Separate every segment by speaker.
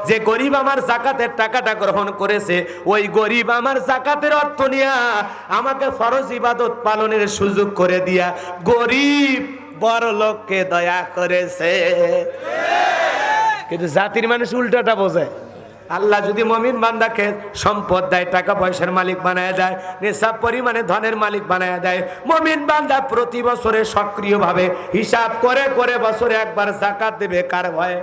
Speaker 1: যে গরিব আমার যাকাতের টাকাটা গ্রহণ করেছে, ওই গরিব আমার যাকাতের অর্থ নিয়ে আমাকে ফরজ ইবাদত পালনের সুযোগ করে দিয়া গরিব বড় লোককে দয়া করেছে। কিন্তু জাতির মানুষ উল্টাটা বোঝে। আল্লাহ যদি মুমিন বান্দাকে সম্পদ দেয়, টাকা পয়সার মালিক বানায় দেয়, নিসাব পরিমাণে ধনের মালিক বানায় দেয়, মুমিন বান্দা প্রতি বছরে সক্রিয়ভাবে হিসাব করে করে বছরে একবার যাকাত দেবে কার ভয়ে?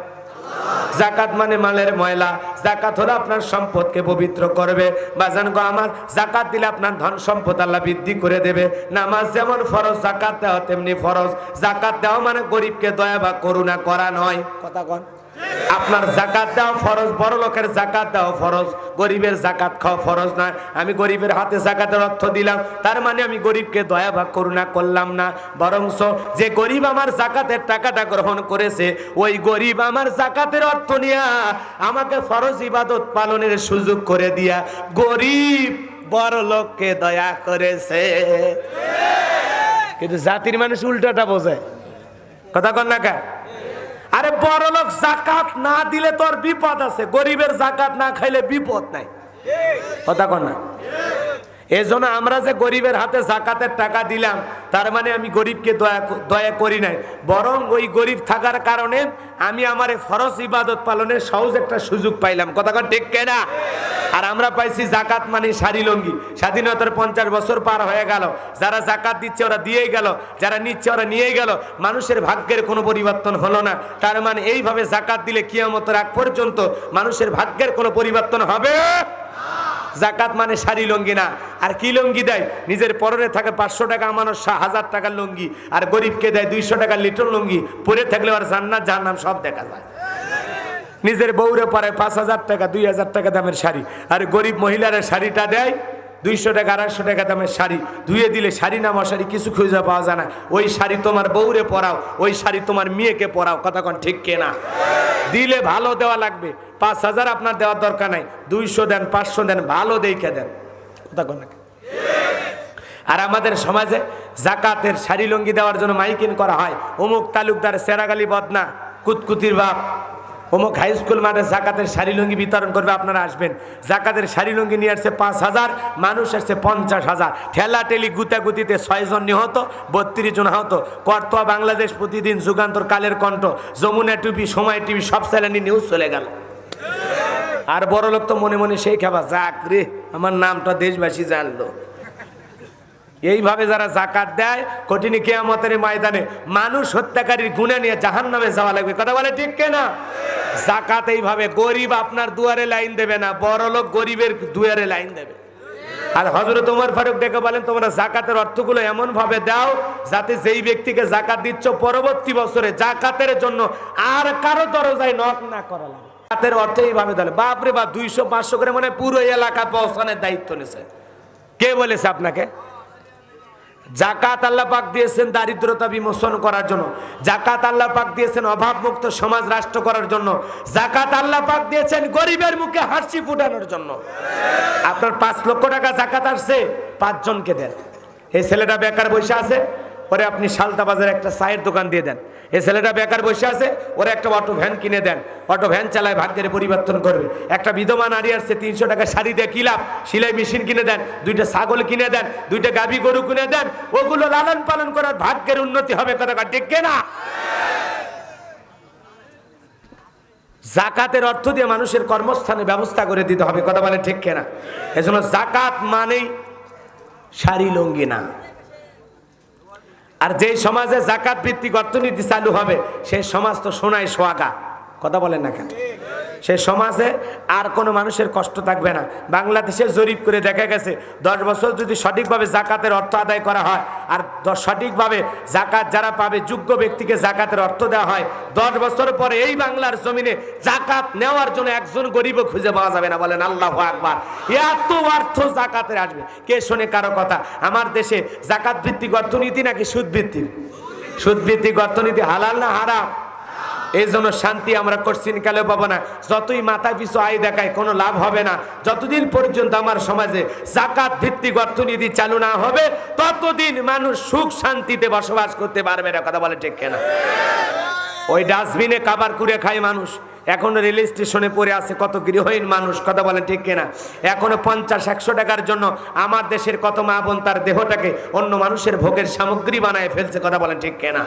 Speaker 1: যাকাত মানে মালের ময়লা। যাকাত হলো আপনার সম্পদকে পবিত্র করবে। বাজান গো আমার, যাকাত দিলে আপনার ধন সম্পদ আল্লাহ বৃদ্ধি করে দেবে। নামাজ যেমন ফরজ, যাকাত দেওয়া তেমনি ফরজ। যাকাত দেওয়া মানে গরিবকে দয়া বা করুণা করা নয়। কথা কন, আপনার যাকাত দেওয়া ফরজ, বড় লোকের যাকাত দেওয়া ফরজ, গরিবের যাকাত খাওয়া ফরজ নয়। আমি গরিবের হাতে যাকাতের অর্থ দিলাম, তার মানে আমি গরিবকে দয়া বা করুণা করলাম না। বরংস যে গরিব আমার যাকাতের টাকাটা গ্রহণ করেছে, ওই গরিব আমার যাকাতের অর্থ নিয়ে আমাকে ফরজ ইবাদত পালনের সুযোগ করে দিয়া গরিব বড় লোককে দয়া করেছে। কিন্তু জাতির মানুষ উল্টাটা বোঝে। কথা কন না কা? আরে বড় লোক যাকাত না দিলে তোর বিপদ আছে, গরিবের যাকাত না খাইলে বিপদ নাই। কথা কন না? এই জন্য আমরা যে গরিবের হাতে যাকাতের টাকা দিলাম, তার মানে আমি গরিবকে দয়া করি নাই, বরং ওই গরিব থাকার কারণে আমি আমার ফরজ ইবাদত পালনের সহজ একটা সুযোগ পাইলাম। কথা কন ঠিক কিনা? আর আমরা পাইছি যাকাত মানে শাড়ি লুঙ্গি। স্বাধীনতার 50 বছর পার হয়ে গেল, যারা যাকাত দিচ্ছে ওরা দিয়েই গেল, যারা নিচ্ছে ওরা নিয়েই গেল, মানুষের ভাগ্যের কোনো পরিবর্তন হলো না। তার মানে এইভাবে যাকাত দিলে কিয়ামতের আগ পর্যন্ত মানুষের ভাগ্যের কোনো পরিবর্তন হবে? যাকাত মানে শাড়ি লুঙ্গি না। আর কি লুঙ্গি দেয়? নিজের পরনে থাকে 500 টাকা আমানত 1000 টাকার লুঙ্গি, আর গরিবকে দেয় 200 টাকার লিটন লুঙ্গি। পরে থাকলে আর জান্নাত জাহান্নাম সব দেখা যায়। নিজের বউরে পরে 5000 টাকা 2000 টাকা দামের শাড়ি, আর গরিব মহিলার শাড়িটা দেয় 200 টাকা 250 টাকা দামের শাড়ি। ধুয়ে দিলে শাড়ি না মশারি কিছু খুঁজে পাওয়া যায় না। ওই শাড়ি তোমার বউরে পরাও, ওই শাড়ি তোমার মেয়েকে পরাও। কথা কোন ঠিক কিনা? দিলে ভালো দেওয়া লাগবে। 5000 আপনার দেওয়ার দরকার নাই, 200 দেন, 500 দেন, ভালো দেখে দেন। কথা কোন? আর আমাদের সমাজে যাকাতের শাড়ি লুঙ্গি দেওয়ার জন্য মাইকিং করা হয়। অমুক তালুকদার সেরাগালি বদনা কুতকুতির বাপ অমুক হাই স্কুল মাঠে যাকাতের শাড়ি লুঙ্গি বিতরণ করবে, আপনারা আসবেন। যাকাতের শাড়ি লুঙ্গি নিয়ে আসছে 5000, মানুষ আসছে 50,000। ঠেলাঠেলি গুতাগুতিতে 6 জন নিহত, 32 জন আহত। কর্তোয়া বাংলাদেশ, প্রতিদিন, যুগান্তর, কালের কণ্ঠ, যমুনা টিভি, সময় টিভি, সব চ্যানেলে নিউজ চলে গেল। আর বড় লোক তো মনে মনে সেই খাবার, যাক রে আমার নামটা দেশবাসী জানলো। এইভাবে যারা যাকাত দেয়, কঠিন কিয়ামতের ময়দানে মানুষ হত্যাকারীর গুনাহ নিয়ে জাহান্নামে যাওয়া লাগবে। কথা বলে ঠিক কিনা? যাকাত এইভাবে গরিব আপনার দুয়ারে লাইন দেবে না, বড় লোক গরিবের দুয়ারে লাইন দেবে। আর হযরত ওমর ফারুক ডেকে বলেন, তোমরা যাকাতের অর্থগুলো এমন ভাবে দাও যাতে যেই ব্যক্তিকে যাকাত দিচ্ছ পরবর্তী বছরে যাকাতের জন্য আর কারো দরজায় নক না করা লাগে। যাকাতের অর্থ এইভাবে দিলে বাপরে বাপ 200-500 করে মানে পুরো এলাকা পৌঁছানোর দায়িত্ব নিছে। কে বলেছে আপনাকে? যাকাত আল্লাহ পাক দিয়েছেন দারিদ্রতা বিমোচন করার জন্য। যাকাত আল্লাহ পাক দিয়েছেন অভাবমুক্ত সমাজ রাষ্ট্র করার জন্য। যাকাত আল্লাহ পাক দিয়েছেন গরিবের মুখে হাসি ফুটানোর জন্য। আপনার 5 লক্ষ টাকা যাকাত আসছে, 5 জনকে দেন। এই ছেলেটা বেকার বসে আছে, ওরে আপনি শালতা বাজারে একটা চায়ের দোকান দিয়ে দেন। এই ছেলেটা বেকার বসে আছে, ওরে একটা অটো ভ্যান কিনে দেন। অটো ভ্যান চালায় ভাগ্যের পরিবর্তন করবে। একটা বিধবা নারী আসছে, 300 টাকা শাড়ি দিয়ে কি লাভ? সেলাই মেশিন কিনে দেন, 2টা ছাগল কিনে দেন, 2টা গাভী গরু কিনে দেন। ওগুলো লালন পালন করার ভাগ্যের উন্নতি হবে। কথা ঠিক কিনা? যাকাতের অর্থ দিয়ে মানুষের কর্মস্থানে ব্যবস্থা করে দিতে হবে। কথা বলে ঠিক কিনা? এজন্য যাকাত মানেই শাড়ি লুঙ্গি না। আর যে সমাজে যাকাত ভিত্তিক অর্থনীতি চালু হবে, সেই সমাজ তো সোনায় সোহাগা। কথা বলেন না কেন? সেই সমাজে আর কোনো মানুষের কষ্ট থাকবে না। বাংলাদেশে জরিপ করে দেখা গেছে 10 বছর যদি সঠিকভাবে যাকাতের অর্থ আদায় করা হয়, আর সঠিকভাবে যাকাত যারা পাবে, যোগ্য ব্যক্তিকে যাকাতের অর্থ দেওয়া হয়, 10 বছর পরে এই বাংলার জমিনে যাকাত নেওয়ার জন্য একজন গরিবও খুঁজে পাওয়া যাবে না। বলেন আল্লাহু আকবার। এত অর্থ যাকাতের আসবে। কে শোনে কারো কথা? আমার দেশে যাকাত ভিত্তিক অর্থনীতি নাকি সুদ ভিত্তিক? সুদ ভিত্তিক অর্থনীতি হালাল না হারাম? এই জন্য শান্তি আমরা কোশ্চিন কালেও পাবো না। যতই মাথা পিছু আয় দেখায় কোনো লাভ হবে না। যতদিন পর্যন্ত আমার সমাজে যাকাত ভিত্তিক অর্থনীতি চালু না হবে, ততদিন মানুষ সুখ শান্তিতে বসবাস করতে পারবে না। কথা বলে ঠিক কিনা? ওই ডাস্টবিনে খাবার কুড়ে খায় মানুষ, এখনো রেল স্টেশনে পড়ে আছে কত গৃহহীন মানুষ, কথা বলেন ঠিক কিনা? এখনো 50-100 টাকার জন্য আমার দেশের কত মা বোন তার দেহটাকে অন্য মানুষের ভোগের সামগ্রী বানায় ফেলছে, কথা বলেন ঠিক কিনা?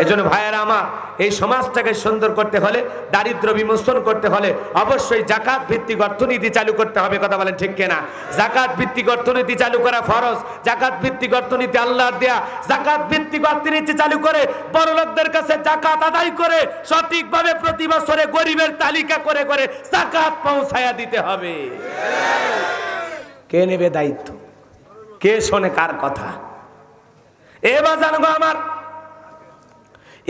Speaker 1: এজন্য ভাইয়েরা আমার, এই সমাজটাকে সুন্দর করতে হলে, দারিদ্র্য বিমোচন করতে হলে অবশ্যই যাকাত ভিত্তিক অর্থনীতি চালু করতে হবে, কথা বলেন ঠিক কিনা? যাকাত ভিত্তিক অর্থনীতি চালু করা ফরজ। যাকাত ভিত্তিক অর্থনীতি আল্লাহর দেয়া। যাকাত ভিত্তিক অর্থনীতি চালু করে বড়লোকদের কাছে যাকাত আদায় করে সঠিকভাবে প্রতি বছরে গরিবের তালিকা করে করে যাকাত পৌঁছায়া দিতে হবে। কে নেবে দায়িত্ব? কে শোনে কার কথা? এবার জানবো আমার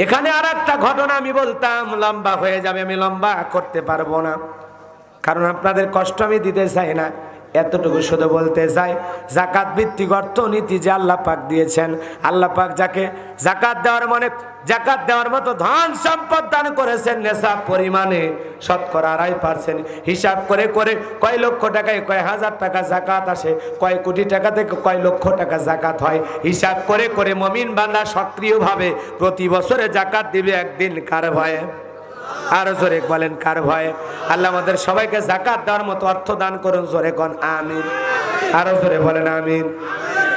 Speaker 1: এখানে আর একটা ঘটনা আমি বলতাম, লম্বা হয়ে যাবে, আমি লম্বা করতে পারবো না, কারণ আপনাদের কষ্ট আমি দিতে চাই না। এতটুকু শুধু বলতে চাই, যাকাত ভিত্তিক অর্থনীতি যে আল্লাহ পাক দিয়েছেন, আল্লাহ পাক যাকে যাকাত দেওয়ার মতো ধন সম্পদ দান করেছেন নেশাব পরিমাণে, শতকরা 2.5% হিসাব করে করে কয় লক্ষ টাকায় কয় হাজার টাকা যাকাত আসে, কয় কোটি টাকা থেকে কয় লক্ষ টাকা যাকাত হয়, হিসাব করে করে মুমিন বান্দা সক্রিয়ভাবে প্রতি বছরে যাকাত দিবে একদিন। কার ভয়ে? আরো জোরে বলেন কার ভয়ে? আল্লাহ আমাদের সবাইকে যাকাত দেওয়ার মতো অর্থ দান করুন, জোরে কোন আমিন। আরো জোরে বলেন আমিন।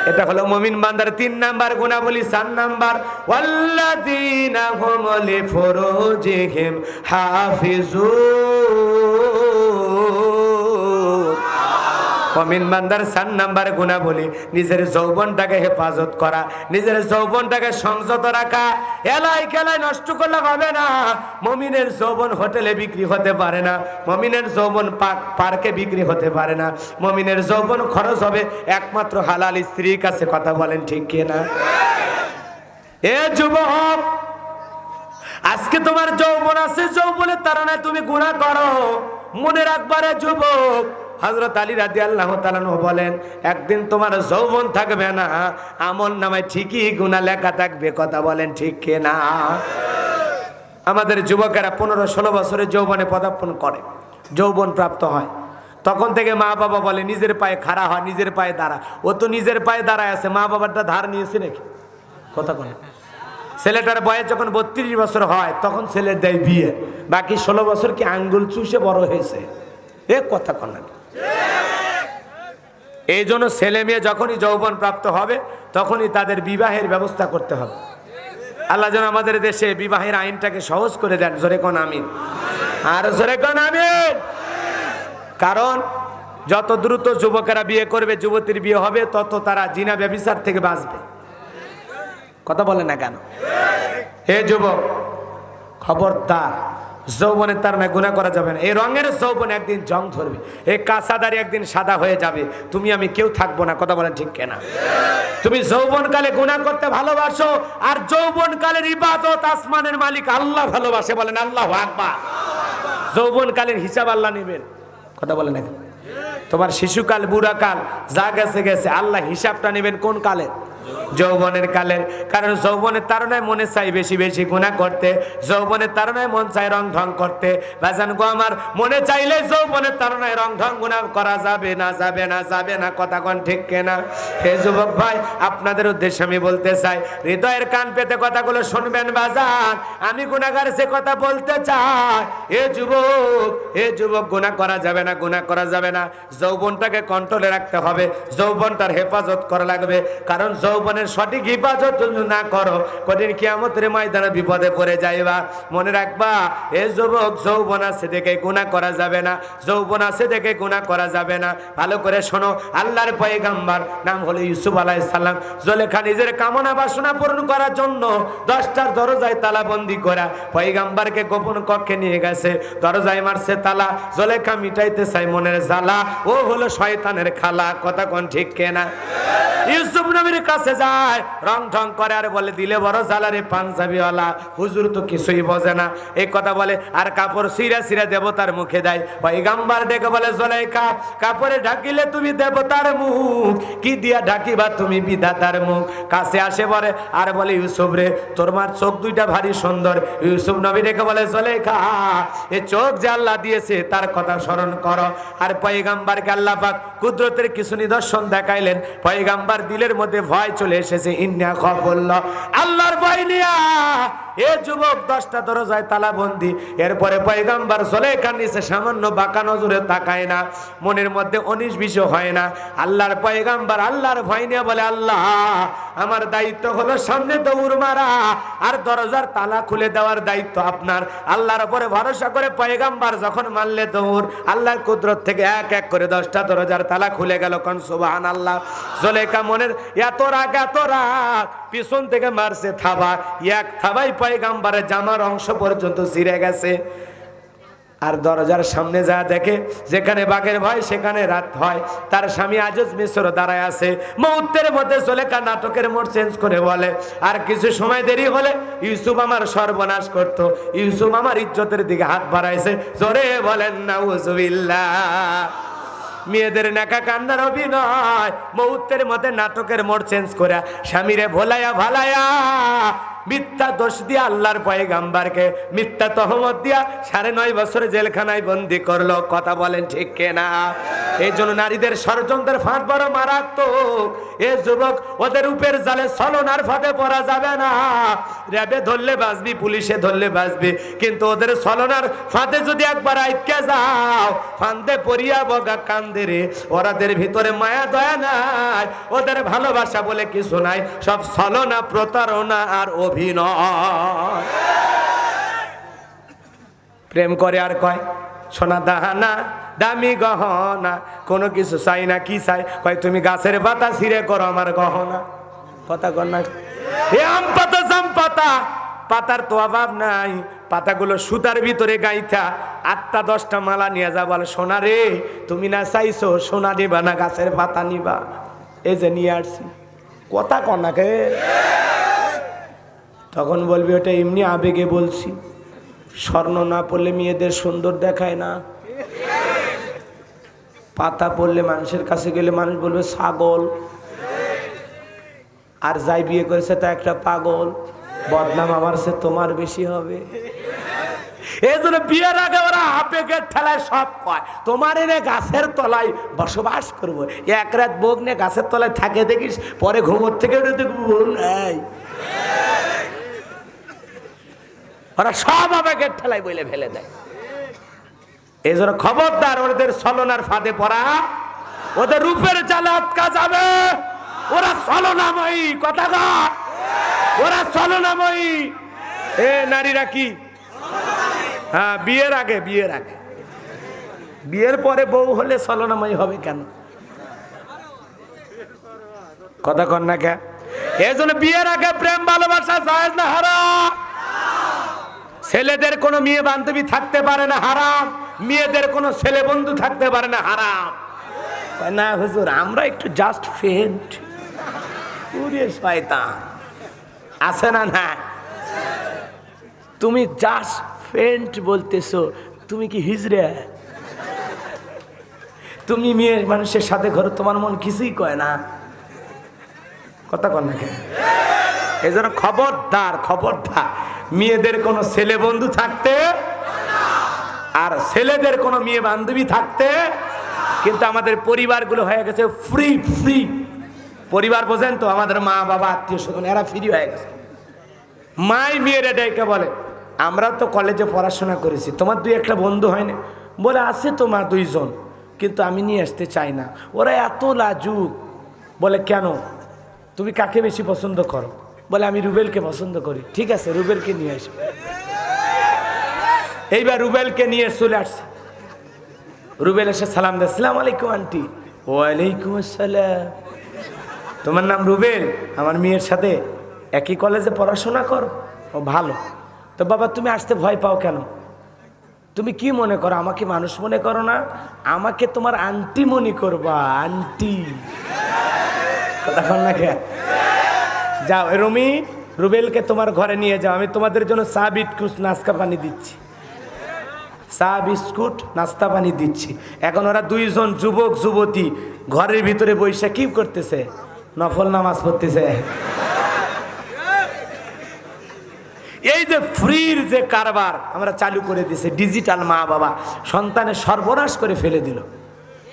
Speaker 1: এটা হলো মুমিন বান্দার 3 নাম্বার গুণাবলী। 4 নাম্বার, ওয়াল্লাযীনা হুম লিফুরুজিহিম হাফিজুন। মুমিন বান্দার 4 নাম্বার গুণাবলী নিজের যৌবনটাকে হেফাজত করা, নিজের যৌবনটাকে সংযত রাখা। এলাই খেলায় নষ্ট করলে হবে না। মুমিনের যৌবন হোটেলে বিক্রি হতে পারে না, মুমিনের যৌবন পার্কে বিক্রি হতে পারে না, মুমিনের যৌবন খরচ হবে একমাত্র হালাল স্ত্রীর কাছে, কথা বলেন ঠিক কিনা? এ যুবক, আজকে তোমার যৌবন আছে, যৌবনের তাড়নায় তুমি গুনাহ করো, মনে রাখবারে যুবক, হযরত আলী রাদিয়াল্লাহু তাআলা বলেন, একদিন তোমার যৌবন থাকবে না, আমল নামায় ঠিকই গুনাহ লেখা থাকবে, কথা বলেন ঠিক কিনা? আমাদের যুবকেরা 15-16 বছরের যৌবনে পদার্পণ করে, যৌবন প্রাপ্ত হয়, তখন থেকে মা বাবা বলে নিজের পায়ে খাড়া হয়, নিজের পায়ে দাঁড়া। ও তো নিজের পায়ে দাঁড়ায় আছে, মা বাবারটা ধার নিয়েছে নাকি? কথা বলে। ছেলেটার বয়স যখন 32 বছর হয় তখন ছেলের দেয় বিয়ে, বাকি 16 বছর কি আঙ্গুল চুষে বড় হয়েছে? এ কথা কন না। এই জন্য ছেলে মেয়ে যখনই যৌবন প্রাপ্ত হবে তখনই তাদের বিবাহের ব্যবস্থা করতে হবে। আল্লাহ যেন আমাদের দেশে বিবাহের আইনটাকে সহজ করে দেন, জোরে কোন আমিন। আর জোরে কোন আমিন। কারণ যত দ্রুত যুবকেরা বিয়ে করবে, যুবতীর বিয়ে হবে, তত তারা জিনা ব্যভিচার থেকে বাঁচবে, কথা বলে না কেন? হে যুবক, খবরদার, যৌবনের তাড়নায় গুনাহ করা যাবে না। এই রঙের যৌবন একদিন জং ধরবে, এই কাঁচাদারি একদিন সাদা হয়ে যাবে, তুমি আমি কেউ থাকবো না, কথা বলেন ঠিক কিনা? তুমি যৌবনকালে গুনাহ করতে ভালোবাসো, আর যৌবনকালের ইবাদত আসমানের মালিক আল্লাহ ভালোবাসে, বলেন আল্লাহু আকবার। যৌবনকালের হিসাব আল্লাহ নেবেন, কথা বলেন না? তোমার শিশুকাল, বুড়াকাল যা গেছে গেছে, আল্লাহ হিসাবটা নেবেন কোন কালে? যৌবনের কালের। কারণ যৌবনের তাড়নায় মনে চাই বেশি বেশি গুনাহ করতে, যৌবনের তাড়নায় মন চাই রং ঢং করতে। বাজান গো আমার, মনে চাইলে যৌবনের তাড়নায় রং ঢং গুনাহ করা যাবে না, যাবে না, যাবে না, কথা কোন ঠিক কিনা? হে যুবক ভাই, আপনাদের উদ্দেশ্যে আমি বলতে চাই, হৃদয়ের কান পেতে কথাগুলো শুনবেন বাজান, আমি গুনাহগার সে কথা বলতে চাই। হে যুবক, গুনাহ করা যাবে না, গুনাহ করা যাবে না। যৌবনটাকে কন্ট্রোলে রাখতে হবে, যৌবনটার হেফাজত করা লাগবে। কারণ যৌবনের সঠিক হিফাজত যদি না করো, কঠিন কিয়ামতের ময়দানে বিপদে পড়ে যাইবা। মনে রাখবা, এ যুবক, যৌবন আছে দেখে গুনাহ করা যাবে না, যৌবন আছে দেখে গুনাহ করা যাবে না। ভালো করে শোনো, আল্লাহর পয়গম্বর নাম হলো ইউসুফ আলাইহিস সালাম। জুলেখা নিজের কামনা বাসনা পূরণ করার জন্য 10টার দরজায় তালাবন্দি করা পয়গম্বরকে গোপন কক্ষে নিয়ে গেছে, দরজায় মারছে তালা। জুলেখা মিটাইতে চাই মনের জ্বালা, ও হলো শয়তানের খালা, কথা কোন ঠিক কিনা? ইউসুফ নবীর কাছে যায়, রং ঢং করে আর বলে, দিলে বড় জ্বালারে পাঞ্জাবিওয়ালা, হুজুর তো কিছুই বোঝে না, এই কথা বলে। আর কাপড় সিরা সিরা দেবতার মুখে দেয়। পয়গম্বর ডেকে বলে, জুলেখা, কাপড়ে ঢাকিলে তুমি দেবতার মুখ, কি দিয়া ঢাকিবা তুমি বিধাতার মুখ? কাছে আসে বলে আর বলে, ইউসুফ রে, তোর মার চোখ দুইটা ভারী সুন্দর। ইউসুফ নবী ডেকে বলে, জুলেখা, এই চোখ যে আল্লাহ দিয়েছে তার কথা স্মরণ করো। আর পয়গম্বরকে আল্লাহ পাক কুদরতের কিছু নিদর্শন দেখাইলেন। পয়গম্বর দিলের মধ্যে ভয় চলে এসেছে, ইন্না খাফুল্লাহ, আল্লাহর ভয় নিয়া এ যুবক 10টা দরজায় তালাবন্দি। এরপরে পয়গম্বর জুলেখার নিচে সামান্য বাঁকা নজরে তাকায় না, মনের মধ্যে 19-20 হয় না। আল্লাহর পয়গম্বর আল্লাহর ভয় নিয়ে বলে, আল্লাহ আমার দায়িত্ব হলো সামনে দৌড় মারা, আর দরজার তালা খুলে দেওয়ার দায়িত্ব আপনার। আল্লাহর উপরে ভরসা করে পয়গম্বর যখন মারলে দৌড়, আল্লাহর কুদরত থেকে এক এক করে 10টা দরজার তালা খুলে গেল। কোন সুবহানাল্লাহ। জুলেখা মনের এত রাগ পিছন থেকে মারছে থাবা, এক থাবাই পয়গম্বরের জামার অংশ পর্যন্ত ছিঁড়ে গেছে। আর দরজার সামনে যা দেখে, যেখানে বাঘের ভয় সেখানে রাত হয়। তার স্বামী আজজ মিশর দাঁড়ায় আছে। মুহূর্তের মধ্যে জুলেখা নাটকের মোড় চেঞ্জ করে বলে, আর কিছু সময় দেরি হলে ইউসুফ আমার সর্বনাশ করত। ইউসুফ আমার ইজ্জতের দিকে হাত বাড়াইছে। জোরে বলেন নাউজুবিল্লাহ। মেয়েদের নাকা কান্নার অভিনয়, মুহূর্তের মধ্যে নাটকের মোড় চেঞ্জ করে স্বামীরে ভোলায়া ভালায়া মিথ্যা দোষ দিয়া আল্লাহর পয়গম্বরকে মিথ্যা তহমত দিয়া 9.5 বছর জেলখানায় বন্দি করলো। কথা বলেন ঠিক কিনা? এই জন্য নারীদের ষড়যন্ত্রের ফাঁদ বড় মারাত্মক। এ যুবক, ওদের উপের জালে ছলনার ফাঁদে পড়া যাবে না। র্যাবে ধরলে বাঁচবি, পুলিশে ধরলে বাঁচবি, কিন্তু ওদের ছলনার ফাঁদে যদি একবার আটকে যাও, ফাঁদে পড়িয়া বগা কান্দে রে। ওরাদের ভিতরে মায়া দয়া নাই, ওদের ভালোবাসা বলে কিছু নাই, সব ছলনা, প্রতারণা আর অভিনয়। প্রেম করে আর কয় সোনা দাহানা দামি গহনা, কোনো কিছু চাই না। কি চাই? কয় তুমি গাছের পাতা ছিঁড়ে করো আমার গহনা। কথা কর না? এ আম পাতা, জাম পাতা, পাতার তো অভাব নাই। পাতাগুলো সুতার ভিতরে গাইথা 8টা-10টা মালা নিয়ে যা, বলে সোনা রে তুমি না চাইছো সোনা নিবা না গাছের পাতা নিবা, এই যে নিয়ে আসছি। কথা কর না কে? তখন বলবি ওটা এমনি আবেগে বলছি। স্বর্ণ না পড়লে মেয়েদের সুন্দর দেখায় না, পাতা পড়লে মানুষের কাছে গেলে মানুষ বলবে ছাগল, আর যাই বিয়ে করেছে তা একটা পাগল। বদনাম আমার সে তোমার বেশি হবে। এই জন্য বিয়ের আগে ওরা আবেগের ঠেলায় সব কয় তোমার এনে গাছের তলায় বসবাস করবো। এক রাত বোক নিয়ে গাছের তলায় থাকে দেখিস, পরে ঘুমোর থেকে উঠে দেখবো নাই। ওরা সব আবেগের ঠেলায় বলে ফেলে দেয়। এই জন্য খবরদার, ওদের ছলনার ফাঁদে পড়া, ওদের রূপের জালে আটকা যাবে। ওরা ছলনাময়ী। কথা কর, ওরা ছলনাময়ী। এ নারীরা কি? হ্যাঁ, বিয়ের আগে, বিয়ের আগে। বিয়ের পরে বউ হলে ছলনাময়ী হবে কেন? কথা কর না কে? এই জন্য বিয়ের আগে প্রেম ভালোবাসা জায়েজ না হারাম। ছেলেদের কোনো মেয়ে বান্ধবী থাকতে পারে না, হারাম। মেয়েদের কোনো ছেলে বন্ধু থাকতে পারে না, হারাম। না হুজুর, আমরা একটু জাস্ট ফ্রেন্ড। ওরে শয়তান, আছে না? না, তুমি জাস্ট ফ্রেন্ড বলতেছো, তুমি কি হিজড়ে? তুমি মেয়ে মানুষের সাথে ঘরে, তোমার মন কিছুই কয় না। কথা কর না কেন? এই জন্য খবরদার, খবরদার, মেয়েদের কোনো ছেলে বন্ধু থাকতে আর ছেলেদের কোনো মেয়ে বান্ধবী থাকতে। কিন্তু আমাদের পরিবারগুলো হয়ে গেছে ফ্রি ফ্রি পরিবার, বোঝেন তো? আমাদের মা বাবা আত্মীয় স্বজন এরা ফ্রি হয়ে গেছে। মাই মেয়েরা ডেকে বলে আমরা তো কলেজে পড়াশোনা করেছি, তোমার 2-1টা বন্ধু হয়নি? বলে আছে তো মা 2 জন, কিন্তু আমি নিয়ে আসতে চাই না। ওরা এত লাজুক। বলে কেন? তুমি কাকে বেশি পছন্দ করো? বলে আমি রুবেলকে পছন্দ করি। ঠিক আছে, রুবেলকে নিয়ে আসবে। এইবার রুবেলকে নিয়ে চলে আসছে। রুবেল এসে সালাম দেয়, আসসালামু আলাইকুম আন্টি। ওয়ালাইকুম আসসালাম। তোমার নাম রুবেল? আমার মেয়ের সাথে একই কলেজে পড়াশোনা করো? ও ভালো। তো বাবা তুমি আসতে ভয় পাও কেন? তুমি কি মনে করো? আমাকে মানুষ মনে করো না, আমাকে তোমার আন্টি মনে করবা। আন্টি। কথা বল না কে? যাও রুমি, রুবেলকে তোমার ঘরে নিয়ে যাও, আমি তোমাদের জন্য চা বিস্কুট নাস্তা পানি দিচ্ছি। চা বিস্কুট নাস্তা পানি দিচ্ছি। এখন ওরা 2 জন যুবক যুবতী ঘরের ভিতরে বসে কি করতেছে? নফল নামাজ পড়তেছে। এই যে ফ্রির যে কারবার আমরা চালু করে দিয়েছে, ডিজিটাল মা বাবা সন্তানের সর্বনাশ করে ফেলে দিল।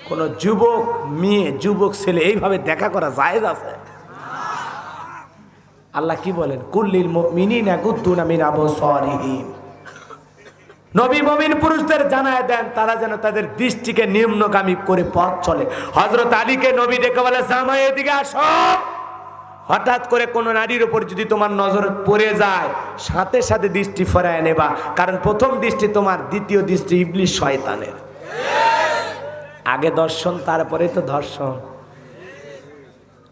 Speaker 1: কোন যুবক মেয়ে, যুবক ছেলে এইভাবে দেখা করা জায়েজ আছে? আল্লাহ কি বলেন, কুল্লিল মুমিনিনা ইয়াগুদ্দুনা মিন আবসারিহিম। নবী মুমিন পুরুষদের জানায় দেন তারা যেন তাদের দৃষ্টিকে নিম্নগামী করে পথ চলে। হযরত আলীকে নবী ডেকে বলে, জামাই এদিকে আসো। হঠাৎ করে কোনো নারীর উপর যদি তোমার নজর পড়ে যায়, সাথে সাথে দৃষ্টি ফেরায় নেবা, কারণ প্রথম দৃষ্টি তোমার, দ্বিতীয় দৃষ্টি ইবলিস শয়তানের। আগে দর্শন, তারপরে তো ধর্ষণ।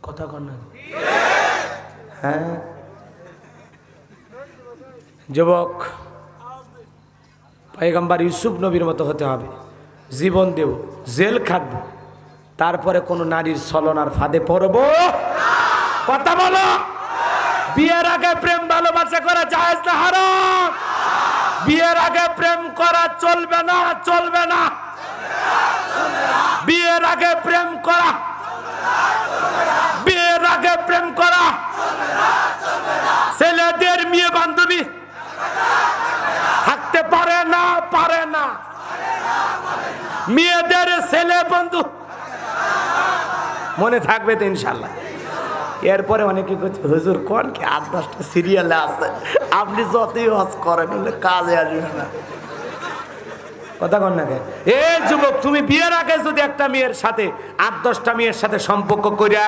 Speaker 1: কথা কন না? হ্যাঁ যুবক, পয়গম্বর ইউসুফ নবীর মতো হতে হবে। জীবন দেব, জেল খাটবো, তারপরে কোনো নারীর ছলনার ফাঁদে পড়বো। কথা বলো। বিয়ের আগে প্রেম ভালোবাসা করা জায়েজ না হারাম? বিয়ের আগে প্রেম করা চলবে না, চলবে না। বিয়ের আগে প্রেম করা, বিয়ের আগে প্রেম করা, ছেলেদের মেয়ে বান্ধবী থাকতে পারে না, পারে না। মেয়েদের ছেলে বন্ধু মনে থাকবে তো ইনশাল্লাহ। এরপরে অনেকে বলছে, হুজুর কোন কি 8-10টা সিরিয়ালে আছে, আপনি যতই হজ করেন কাজে আসবে না। কথা কন না কেন? এই যুবক, তুমি বিয়ের আগে যদি একটা মেয়ের সাথে 8-10টা মেয়ের সাথে সম্পর্ক করিয়া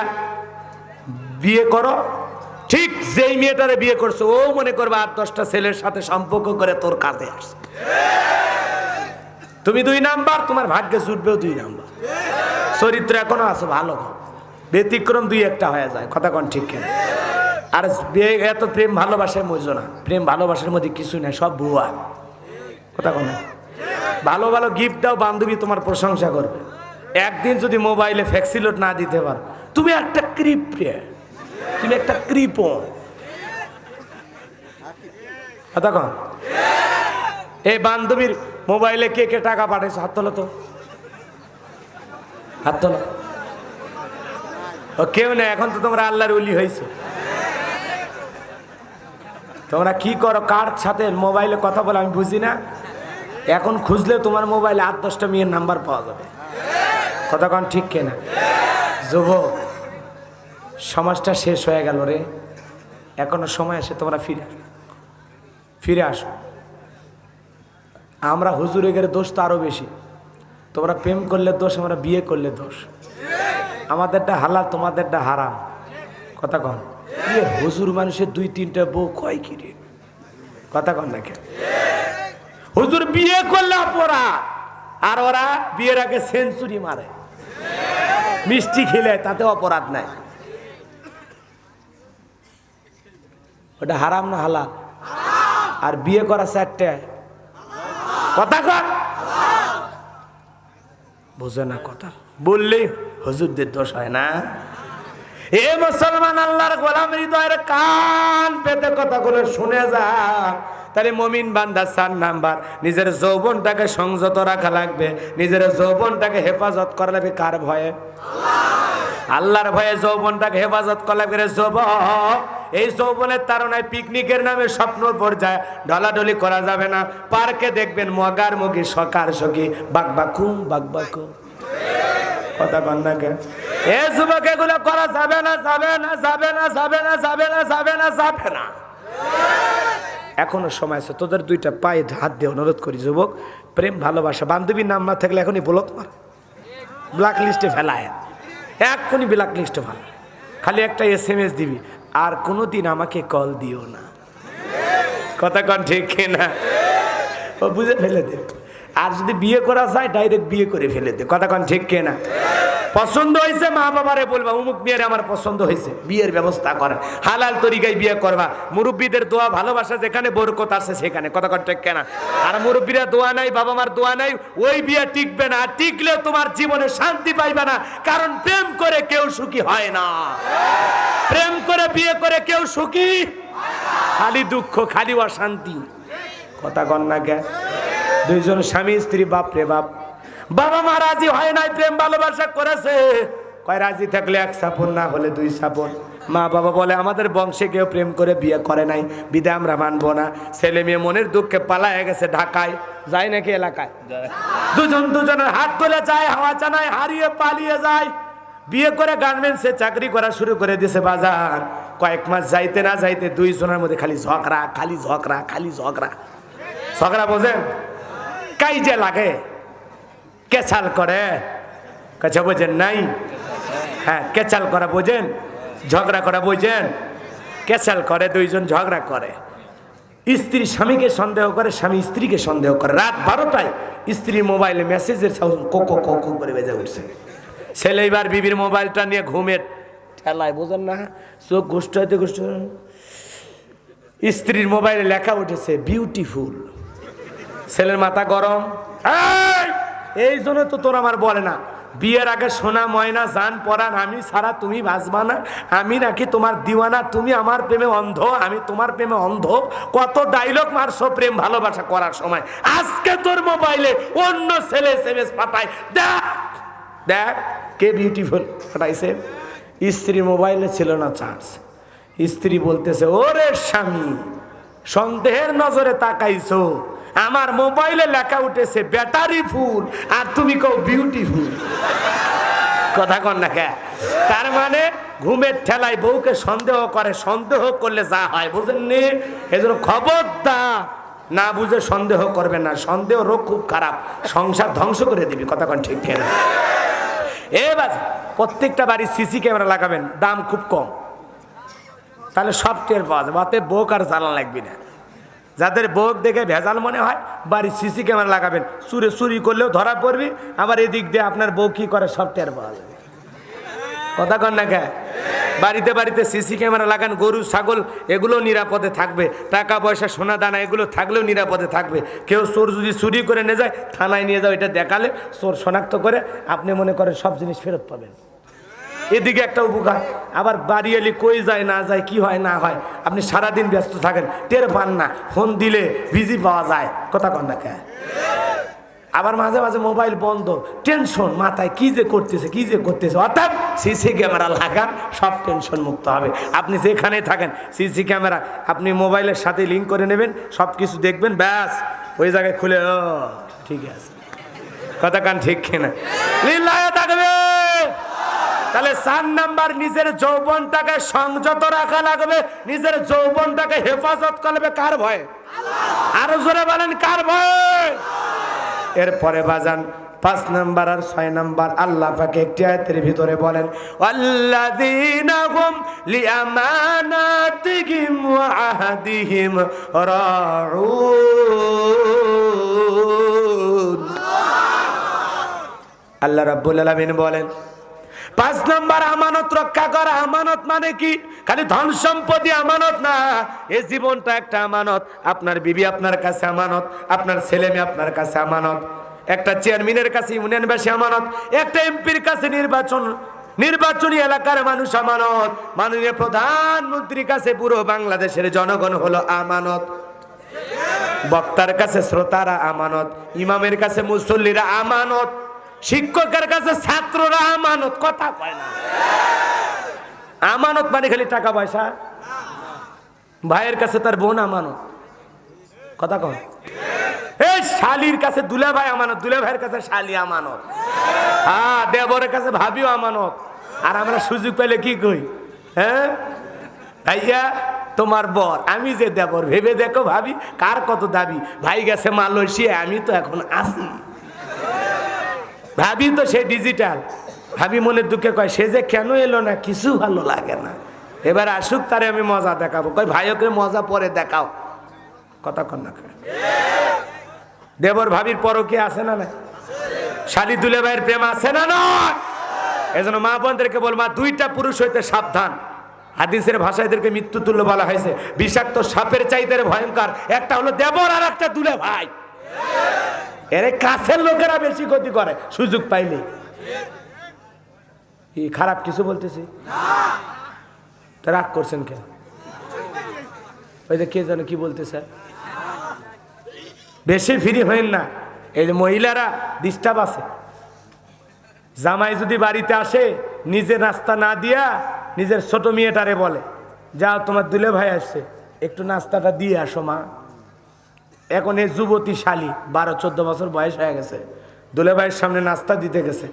Speaker 1: বিয়ে করো, ঠিক যেই মেয়েটারে বিয়ে করছো ও মনে করবে 8-10টা ছেলের সাথে সম্পর্ক করে তোর কাছে আসছে। তুমি 2 নাম্বার, তোমার ভাগ্যে জুটবেও 2 নাম্বার। চরিত্র এখনো আছে ভালো, ব্যতিক্রম 2-1টা হয়ে যায়। কথা কন ঠিক কেন? আর এত প্রেম ভালোবাসার মজো না, প্রেম ভালোবাসার মধ্যে কিছু নেই, সব ভুয়া। কথা কন না? ভালো ভালো গিফট দাও, বান্ধবী তোমার প্রশংসা করবে। একদিন যদি মোবাইলে ফ্যাক্সিলোড না দিতে পারো, তুমি একটা ক্রিপ্টে, তুমি একটা কৃপণ। কথা কন? এই বান্ধবীর মোবাইলে কে কে টাকা পাঠাইছো? হাত তোলো তো, হাত তোলো। ও কেউ নেই, এখন তো তোমরা আল্লাহর ওলি হয়েছো। তোমরা কি করো, কার সাথে মোবাইলে কথা বলে আমি বুঝি না। এখন খুঁজলে তোমার মোবাইলে 8-10টা মেয়ের নাম্বার পাওয়া যাবে। কথা কন ঠিক কেনা? যুবক, সমাজটা শেষ হয়ে গেল রে, এখনো সময় আছে, তোমরা ফিরে আসো। আমরা হুজুরে গেলে দোষ তো আরো বেশি। তোমরা প্রেম করলে দোষ, আমরা বিয়ে করলে দোষ। আমাদেরটা হালাল, তোমাদেরটা হারাম। কথা কন? হুজুর মানুষের 2-3টা বউ কয় কি রে? কথা কন না কেন? হুজুর বিয়ে করলে অপরাধ, আর ওরা বিয়ের আগে সেঞ্চুরি মারে, মিষ্টি খেলে, তাতে অপরাধ নাই। ওটা হারাম না হালাল? আর বিয়ে করা 4টে, কথা কন? বুঝে না কথা বললেই হুজুরদের দোষ হয় না। এ মুসলমান, আল্লাহর গোলাম, হৃদয়ের কান পেতে কথাগুলো শুনে যা। তাহলে মুমিন বান্দা 4 নাম্বার, নিজের যৌবনটাকে সংযত রাখা লাগবে, নিজের যৌবনটাকে হেফাজত করা লাগবে। কার ভয়ে? আল্লাহর ভয়ে যৌবনটাকে হেফাজত করা লাগবে। যুবক, এই যৌবনের তাড়নায় পিকনিকের নামে স্বপ্ন পর্যায়ে ঢলাঢলি করা যাবে না। পার্কে দেখবেন মগার মুগি, সকার সকি, বাকবাকুম বাকবাকুম। কথা কন না কেন? এ যুবক, এগুলো করা যাবে না, যাবে না, যাবে না, যাবে না, যাবে না, যাবে না, যাবে না। এখনো সময় আছে, তোদের 2টা পায়ে হাত দিয়ে অনুরোধ করি যুবক, প্রেম ভালোবাসা, বান্ধবীর নাম না থাকলে এখনই ব্লক মার, ব্ল্যাক লিস্টে ফেলায়, এক্ষুনি ব্ল্যাক লিস্টে ফেলা। খালি একটা SMS দিবি, আর কোনোদিন আমাকে কল দিও না। কথা কন ঠিক না? ও বুঝে ফেলে দে। আর যদি বিয়ে করা যায়, ডাইরেক্ট বিয়ে করে ফেলে দে। কথা কন ঠিক না? পছন্দ হয়েছে, মা বাবারে বলবা অমুক মেয়ের আমার পছন্দ হয়েছে, বিয়ের ব্যবস্থা করেন, হালাল তরিকায় বিয়ে করবা। মুরব্বীদের দোয়া, ভালোবাসা যেখানে বরকত আছে সেখানে। কথা কন ঠিক না? আর মুরব্বীরা দোয়া নাই, বাবা মার দোয়া নাই, ওই বিয়ে টিকবে না। আর টিকলেও তোমার জীবনে শান্তি পাইবে না, কারণ প্রেম করে কেউ সুখী হয় না। প্রেম করে বিয়ে করে কেউ সুখী, খালি দুঃখ, খালি অশান্তি। কথা কন না কে? 2 জন স্বামী স্ত্রী, বাপ রে বাপ, বাবা মা রাজি হয় নাই, প্রেম ভালোবাসা করেছে, কয় রাজি থাকলে 1 সাপন, না হলে 2 সাপন। মা বাবা বলে আমাদের বংশে কেউ প্রেম করে বিয়ে করে নাই, বিদায় আমরা মানবো না। ছেলে মেয়ে মনের দুঃখে পালায় গেছে ঢাকায়, যায় নাকি এলাকায়, দুজনের হাত তুলে যায়, হাওয়া চানায় হারিয়ে পালিয়ে যায়। বিয়ে করে গার্মেন্টসে চাকরি করা শুরু করে দিয়েছে বাজার। কয়েক মাস যাইতে না যাইতে দুইজনের মধ্যে খালি ঝগড়া খালি ঝগড়া খালি ঝগড়া। ঝগড়া বোঝেন? কাইজে লাগে, কেচাল করে, কাছে বোঝেন নাই? হ্যাঁ, কেচাল করা বোঝেন, ঝগড়া করা বোঝেন? কেচাল করে, দুইজন ঝগড়া করে। স্ত্রী স্বামীকে সন্দেহ করে, স্বামী স্ত্রীকে সন্দেহ করে। রাত 12টায় স্ত্রীর মোবাইলে মেসেজের সাউন্ড কোকো কোকো করে বেজে উঠছে। ছেলে এবার বিবির মোবাইলটা নিয়ে ঘুমের ঠেলায়, বোঝেন না, চোখ ঘুষ্ট হইতে ঘুষ্ট, স্ত্রীর মোবাইলে লেখা উঠেছে বিউটিফুল। ছেলের মাথা গরম। এই জন্য তো তোর আমার বলে না বিয়ের আগে সোনা ময়না জান পরান আমি ছাড়া তুমি বাঁচবা না, আমি নাকি তোমার দিওয়ানা, তুমি আমার প্রেমে অন্ধ, আমি তোমার প্রেমে অন্ধ। কত ডায়লগ মারছো প্রেম ভালোবাসা করার সময়। আজকে তোর মোবাইলে অন্য ছেলে এসএমএস পাঠায়, দেখ দেখ কে বিউটিফুল পাঠাইছে। স্ত্রীর মোবাইলে ছিল না চার্জ। স্ত্রী বলতেছে, ওরে স্বামী, সন্দেহের নজরে তাকাইছো, আমার মোবাইলে লেখা উঠেছে ব্যাটারি ফুল আর তুমি কও বিউটিফুল। কথা কন না কে? তার মানে ঘুমের ঠেলায় বউকে সন্দেহ করে, সন্দেহ করলে যা হয় বুঝেননি? এজন্য খবরদার না বুঝে সন্দেহ করবে না, সন্দেহ রোগ খুব খারাপ, সংসার ধ্বংস করে দিবি। কথা কন ঠিক কেনা? এবার প্রত্যেকটা বাড়ি সিসি ক্যামেরা লাগাবেন, দাম খুব কম, তাহলে সব টের পাওয়া যাবে। অতএব বউক আর জ্বালা লাগবি না। যাদের বউক দেখে ভেজাল মনে হয় বাড়ি সিসি ক্যামেরা লাগাবেন, চুরি করলেও ধরা পড়বি, আবার এদিক দিয়ে আপনার বউ কি করে সব টের পাওয়া যাবে। কথা কন না কে? বাড়িতে বাড়িতে সিসি ক্যামেরা লাগান, গরু ছাগল এগুলো নিরাপদে থাকবে, টাকা পয়সা সোনা দানা এগুলো থাকলেও নিরাপদে থাকবে। কেউ চোর যদি চুরি করে নিয়ে যায়, থানায় নিয়ে যাও, এটা দেখালে চোর শনাক্ত করে আপনি মনে করেন সব জিনিস ফেরত পাবেন। এদিকে একটা উপকার, আবার বাড়ি এলি কই যায় না যায়, কি হয় না হয়, আপনি সারাদিন ব্যস্ত থাকেন, টের পান না, ফোন দিলে বিজি পাওয়া যায়। কথা কন না কে? আবার মাঝে মাঝে মোবাইল বন্ধ, টেনশন মাথায়, কি যে করতেছে। অর্থাৎ সিসি ক্যামেরা লাগান, সব টেনশন মুক্ত হবে। আপনি যেখানে থাকেন সিসি ক্যামেরা আপনি মোবাইলের সাথে লিঙ্ক করে নেবেন, সব কিছু দেখবেন, ব্যাস ওই জায়গায় খুলে ও ঠিক আছে। কথা কান ঠিক কিনা? লিল্লাহে থাকবে। তাহলে 4 নাম্বার, নিজের যৌবনটাকে সংযত রাখা লাগবে, নিজের যৌবনটাকে হেফাজত করবে। কার ভয়ে? আরো জোরে বলেন, কার ভয়ে? এরপরে বাজান 5 নাম্বার আর 6 নাম্বার আল্লাহ পাক একটি আয়াতের ভিতরে বলেন, আল্লাযীনা হুম লিআমানাতিহিম ওয়া আহদিহিম রাউন। আল্লাহ রাব্বুল আলামিন বলেন 5 নাম্বার আমানত রক্ষা করা। আমানত মানে কি? খালি ধন সম্পত্তি আমানত না, এই জীবনটা একটা আমানত। আপনার বিবি আপনার কাছে আমানত, আপনার ছেলে মেয়ে আপনার কাছে আমানত, একটা চেয়ারম্যানের কাছে ইউনিয়নবাসী আমানত, একটা এমপির কাছে নির্বাচনী এলাকার মানুষ আমানত, মাননীয় প্রধানমন্ত্রীর কাছে পুরো বাংলাদেশের জনগণ হলো আমানত, বক্তার কাছে শ্রোতারা আমানত, ইমামের কাছে মুসল্লিরা আমানত, শিক্ষকের কাছে ছাত্ররা আমানত। কথা কয় না? আমানত মানে খালি টাকা পয়সা? ভাইয়ের কাছে তার বোন আমানত। কথা কয়? এই শালির কাছে দুলা ভাই আমানত, দুলা ভাইয়ের কাছে শালি আমানত, হ্যাঁ, দেবরের কাছে ভাবিও আমানত। আর আমরা সুযোগ পেলে কি কই? হ্যাঁ ভাইয়া তোমার বর, আমি যে দেবর, ভেবে দেখো ভাবি কার কত দাবি। ভাই গেছে মালয়েশিয়া, আমি তো এখন আসি। ভাবি তো সে ডিজিটাল, ভাবি মনের দুঃখে কয় সে যে কেন এলো না, কিছু ভালো লাগে না, এবার আসুক, তারে আমি মজা দেখাবো। কয় ভাই ওকে মজা পরে দেখাও। কথা কন না? দেবর ভাবির পরকে আছে না না? শালি দুলে ভাইয়ের প্রেম আছে না নয়? এজন্য মা বোনদেরকে বল, মা 2টা পুরুষ হইতে সাবধান। হাদিসের ভাষায় এদেরকে মৃত্যু তুল্য বলা হয়েছে, বিষাক্ত সাপের চাইতে ভয়ঙ্কর। একটা হলো দেবর আর একটা দুলে ভাই। এর কাছের লোকেরা বেশি ক্ষতি করে সুযোগ পাইলে। খারাপ কিছু বলতেছি? রাগ করছেন কেন? ওই যে কে জানে কি বলতেছে, বেশি ফ্রি হইন না। এই যে মহিলারা ডিস্টার্ব আছে, জামাই যদি বাড়িতে আসে নিজে নাস্তা না দিয়া নিজের ছোট মেয়েটারে বলে, যাও তোমার দুলে ভাই আসছে, একটু নাস্তাটা দিয়ে আসো মা। এখন এই যুবতী শালী 12-14 বছর বয়স হয়ে গেছে, দুলে ভাইয়ের সামনে নাস্তা দিতে গেছে,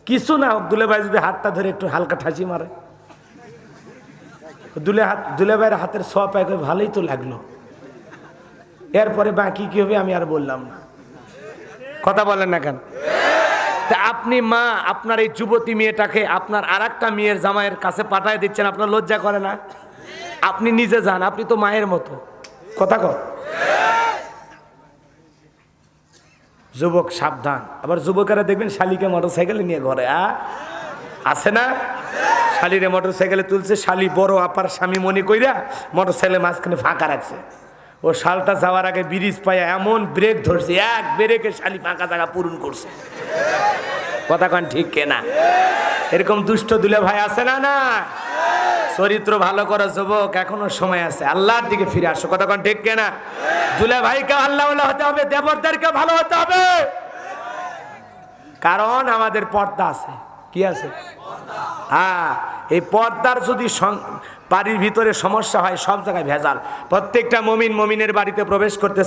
Speaker 1: কিছু না হোক দুলে ভাই যদি হাতটা ধরে একটু হালকা ঠাঁচি মারে, দুলে ভাইয়ের হাতের ছোঁয়া পায় ভালোই তো লাগলো। এরপরে বাকি কি হবে আমি আর বললাম না। কথা বলেন না কেন? তা আপনি মা আপনার এই যুবতী মেয়েটাকে আপনার আর একটা মেয়ের জামাইয়ের কাছে পাঠায় দিচ্ছেন, আপনার লজ্জা করে না? আপনি নিজে যান, আপনি তো মায়ের মতো। কথা কর। যুবক সাবধান। আবার যুবকেরা দেখবেন শালিকে মোটরসাইকেলে নিয়ে ঘরে আছে না? শালিরে মোটরসাইকেলে তুলছে, শালি বড় আপার স্বামী মনে কইরা মোটরসাইকেলের মাঝখানে ফাঁকা রাখছে। ও শালটা যাওয়ার আগে ব্রিজ পায়া এমন ব্রেক ধরছে, এক ব্রেকে শালি ফাঁকা জায়গা পূরণ করছে। কথা কন ঠিক কেনা? এরকম দুষ্ট দুলে ভাই আছে না? না, চরিত্র ভালো করো যুবক, এখনো সময় আছে, আল্লাহর দিকে ফিরে আসো। কথা কন ঠিক কেনা? দুলে ভাইকে আল্লাহ হতে হবে, দেবরদেরকে ভালো হতে হবে, কারণ আমাদের পর্দা আছে। কি আছে? হ্যাঁ, এই পর্দার যদি বাড়ির ভিতরে সমস্যা হয়, সব জায়গায় ভেজাল। প্রত্যেকটা মমিনের বাড়িতে প্রবেশ করতে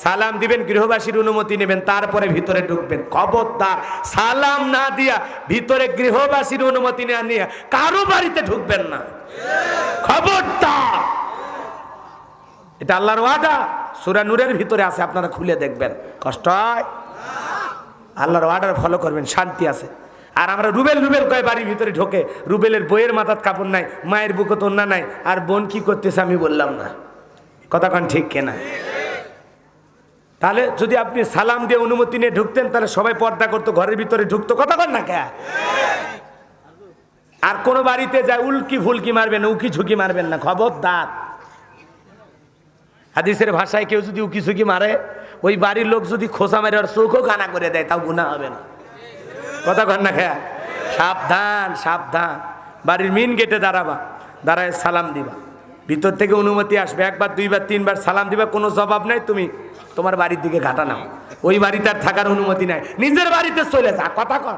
Speaker 1: সালাম দিবেন, গৃহবাসীর অনুমতি নেবেন, তারপরে ভিতরে ঢুকবেন। খবরদার সালাম না দিয়া ভিতরে গৃহবাসীর অনুমতি না নিয়ে কারো বাড়িতে ঢুকবেন না, খবরদার। এটা আল্লাহর ওয়াদা, সূরা নূরের ভিতরে আছে, আপনারা খুলে দেখবেন, কষ্ট হয়। আল্লাহর ওয়াদার ফলো করবেন, শান্তি আছে। আর আমরা রুবেল কয় বাড়ির ভিতরে ঢোকে, রুবেলের বইয়ের মাথার কাপড় নাই, মায়ের বুকে তোন্না নাই, আর বোন কি করতেছে আমি বললাম না। কথা কন ঠিক কেনা? তাহলে যদি আপনি সালাম দিয়ে অনুমতি নিয়ে ঢুকতেন, তাহলে সবাই পর্দা করতো, ঘরের ভিতরে ঢুকতো। কথা কন না কে? আর কোন বাড়িতে যায় উল্কি ফুলকি মারবেন, উকি ঝুঁকি মারবেন না, খবরদার। হাদিসের ভাষায় কেউ যদি উকি ঝুঁকি মারে, ওই বাড়ির লোক যদি খোসা মারে আর চোখও কানা করে দেয়, তাও গুনাহ হবে না। কথা কন না খেয়া? সাবধান সাবধান। বাড়ির মেন গেটে দাঁড়ায় সালাম দিবা, ভিতর থেকে অনুমতি আসবে, একবার দুইবার তিনবার সালাম দিবা, কোনো জবাব নাই, তুমি তোমার বাড়ির দিকে ঘাটা নাও। ওই বাড়িতে আর থাকার অনুমতি নাই, নিজের বাড়িতে চলে যা। কথা কন।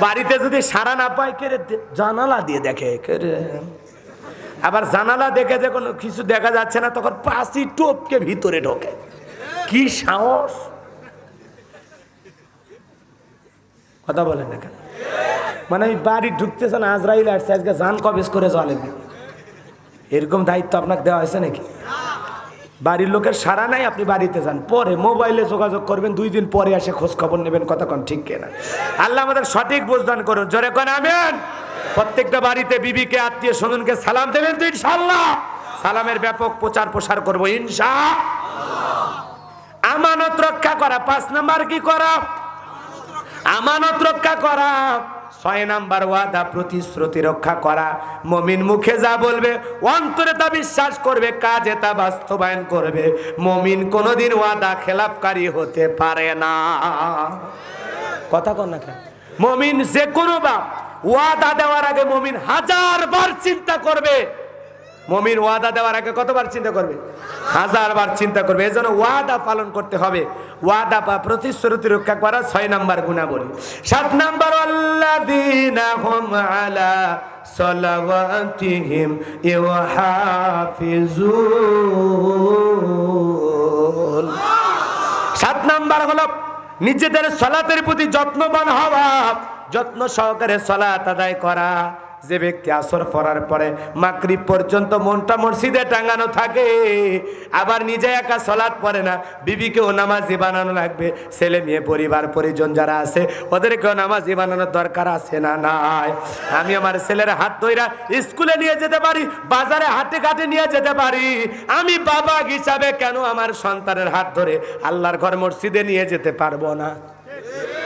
Speaker 1: বাড়িতে যদি সারা না পায়, কে জানালা দিয়ে দেখে, আবার জানালা দেখে যে কোনো কিছু দেখা যাচ্ছে না, তখন পাশি টোপকে ভিতরে ঢোকে। কি সাহস! কথা বলেন না কেন? মানে আমি বাড়ি ঢুকতেছে না, আজরাইল আসছে, আজকে জান কবেজ করে চলে। এরকম দায়িত্ব আপনাকে দেওয়া হয়েছে নাকি? বাড়ির লোকের সারা নাই, আপনি বাড়িতে যান, পরে মোবাইলে যোগাযোগ করবেন, 2 দিন পরে এসে খোঁজ খবর নেবেন। কথা কন ঠিক কেনা? আল্লাহ আমাদের সঠিক বুঝদান করুন, জোরে কোন আমিন। প্রত্যেকটা বাড়িতে বিবিকে, আত্মীয় স্বজনকে সালাম দেবেন তো ইনশাআল্লাহ। সালামের ব্যাপক প্রচার প্রসার করবো ইনশাআল্লাহ। আমানত রক্ষা করা 5 নাম্বার। কি করা? আমানত রক্ষা করা। 6 নাম্বার ওয়াদা প্রতিশ্রুতি রক্ষা করা। মুমিন মুখে যা বলবে, অন্তরে তা বিশ্বাস করবে, কাজে তা বাস্তবায়ন করবে। মুমিন কোনোদিন ওয়াদা খেলাপকারী হতে পারে না। কথা কন না কেন? মুমিন যে কোনো ওয়াদা দেওয়ার আগে মুমিন 1000 বার চিন্তা করবে। মুমিন ওয়াদা দেওয়ার আগে কতবার চিন্তা করবে? 1000 বার চিন্তা করবে। এজন্য ওয়াদা পালন করতে হবে, ওয়াদা বা প্রতিশ্রুতি রক্ষা করা 6 নাম্বার গুণাবলী। 7 নাম্বার, আল্লাযীনা হুম আলা সালাওয়াতিহিম ইউহাফিজুন। 7 নাম্বার হলো নিজেদের সালাতের প্রতি যত্নবান হওয়া, যত্ন সহকারে সালাত আদায় করা। যে ব্যক্তি আসর পড়ার পরে মাগরিব পর্যন্ত মনটা মসজিদে টাঙানো থাকে, আবার নিজে একা সালাত পড়ে না, বিবিকেও নামাজি বানানো লাগবে, ছেলে মেয়ে পরিবার পরিজন যারা আছে ওদেরকেও নামাজি বানানোর দরকার আছে না নাই? আমি আমার ছেলের হাত ধইরা স্কুলে নিয়ে যেতে পারি, বাজারে হাটে ঘাটে নিয়ে যেতে পারি, আমি বাবা হিসাবে কেন আমার সন্তানের হাত ধরে আল্লাহর ঘর মসজিদে নিয়ে যেতে পারবো না?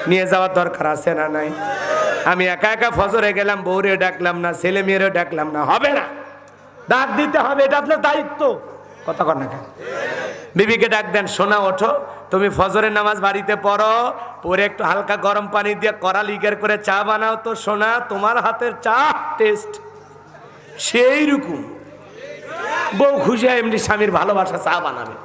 Speaker 1: নিয়ে যাওয়ার দরকার আছে না নাই? আমি একা একা ফজরে গেলাম, বউরে ডাকলাম না, ছেলে মেয়েরও ডাকলাম না, হবে না। ডাক দিতে হবে, এটা আপনার দায়িত্ব। কথা কর না কেন? বিবিকে ডাক দেন, সোনা ওঠো, তুমি ফজরের নামাজ বাড়িতে পড়ো, পরে একটু হালকা গরম পানি দিয়ে কড়া লিগার করে চা বানাও তো সোনা, তোমার হাতের চা টেস্ট সেই রকম। বউ খুশি হয় এমনি স্বামীর ভালোবাসা চা বানাবে।